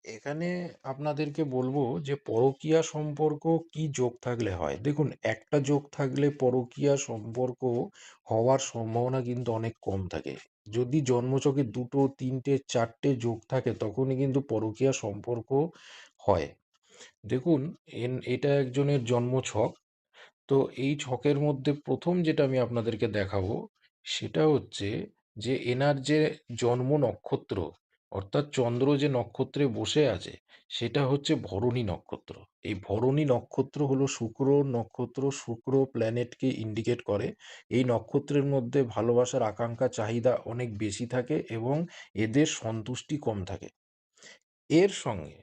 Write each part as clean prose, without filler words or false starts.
এখানে আপনাদেরকে বলবো যে পরকীয়া সম্পর্ক কি যোগ থাকলে হয়। দেখুন, একটা যোগ থাকলে পরকীয়া সম্পর্ক হওয়ার সম্ভাবনা কিন্তু অনেক কম থাকে। যদি জন্মছকে ২ টো ৩ টে ৪ টে যোগ থাকে তখনই কিন্তু পরকীয়া সম্পর্ক হয়। দেখুন, এটা একজনের জন্মছক। তো এই ছকের মধ্যে ১ম যেটা আমি আপনাদেরকে দেখাবো সেটা হচ্ছে যে এনার যে জন্ম নক্ষত্র, অর্থাৎ চন্দ্র যে নক্ষত্রে বসে আছে সেটা হচ্ছে ভরণী নক্ষত্র। এই ভরণী নক্ষত্র হলো শুক্র নক্ষত্র। শুক্র প্ল্যানেটকে ইন্ডিকেট করে। এই নক্ষত্রের মধ্যে ভালোবাসার আকাঙ্ক্ষা চাহিদা অনেক বেশি থাকে এবং এদের সন্তুষ্টি কম থাকে। এর সঙ্গে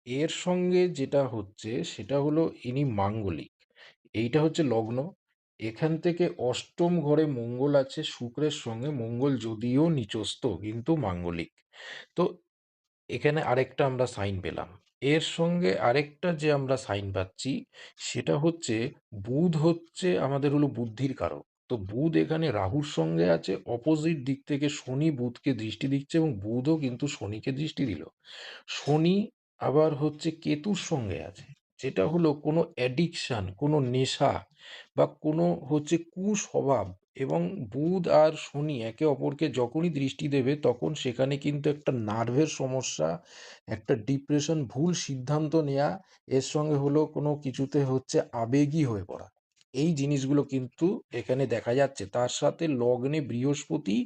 এর সঙ্গে যেটা হচ্ছে সেটা হলো ইনি মাঙ্গলিক। এইটা হচ্ছে লগ্ন। এখান থেকে অষ্টম ঘরে মঙ্গল আছে শুক্রের সঙ্গে। মঙ্গল যদিও নিচস্থ কিন্তু মাঙ্গলিক। তো এখানে আরেকটা আমরা সাইন পেলাম। এর সঙ্গে আরেকটা যে আমরা সাইন পাচ্ছি সেটা হচ্ছে বুধ হচ্ছে আমাদের হলো বুদ্ধির কারক। তো বুধ এখানে রাহুর সঙ্গে আছে, অপোজিট দিক থেকে শনি বুধকে দৃষ্টি দিচ্ছে এবং বুধও কিন্তু শনিকে দৃষ্টি দিল। শনি আবার হচ্ছে কেতুর সঙ্গে আছে, যেটা হলো কোনো অ্যাডিকশন, কোনো নেশা বা কোনো হচ্ছে কুস্বভাব। এবং বুধ আর শনি একে অপরকে যখনই দৃষ্টি দেবে তখন সেখানে কিন্তু একটা নার্ভের সমস্যা, একটা ডিপ্রেশন, ভুল সিদ্ধান্ত নেয়া, এর সঙ্গে হলো কোনো কিছুতে হচ্ছে আবেগী হয়ে পড়া। এই জিনিসগুলো কিন্তু এখানে দেখা যাচ্ছে। তার সাথে লগ্নে বৃহস্পতি,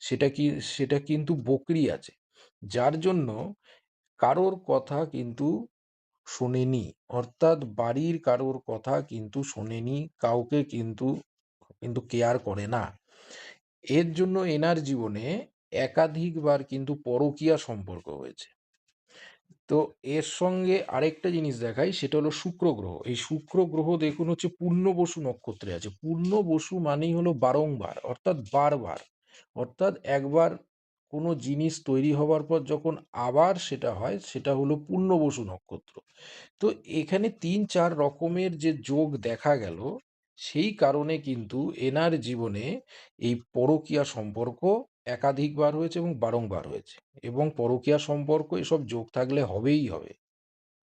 সেটা কি, সেটা কিন্তু বকরি আছে। যার জন্য কারোর কথা কিন্তু শোনেনি, অর্থাৎ বাড়ির কারোর কথা কিন্তু শোনেনি, কাউকে কিন্তু কিন্তু কেয়ার করে না। এর জন্য এনার জীবনে একাধিকবার কিন্তু পরকীয়া সম্পর্ক হয়েছে। তো এর সঙ্গে আরেকটা জিনিস দেখাই, সেটা হলো শুক্র গ্রহ। এই শুক্র গ্রহ দেখুন হচ্ছে পূর্ণ বসু নক্ষত্রে আছে। পূর্ণ বসু মানেই হলো বারংবার, অর্থাৎ বারবার, অর্থাৎ একবার কোনো জিনিস তৈরি হবার পর যখন আবার সেটা হয় সেটা হলো পূর্ণ বসু নক্ষত্র। তো এখানে ৩-৪ রকমের যে যোগ দেখা গেল, সেই কারণে কিন্তু এনার জীবনে এই পরকীয়া সম্পর্ক একাধিকবার হয়েছে এবং বারংবার হয়েছে। এবং পরকীয়া সম্পর্ক এসব যোগ থাকলে হবেই হবে।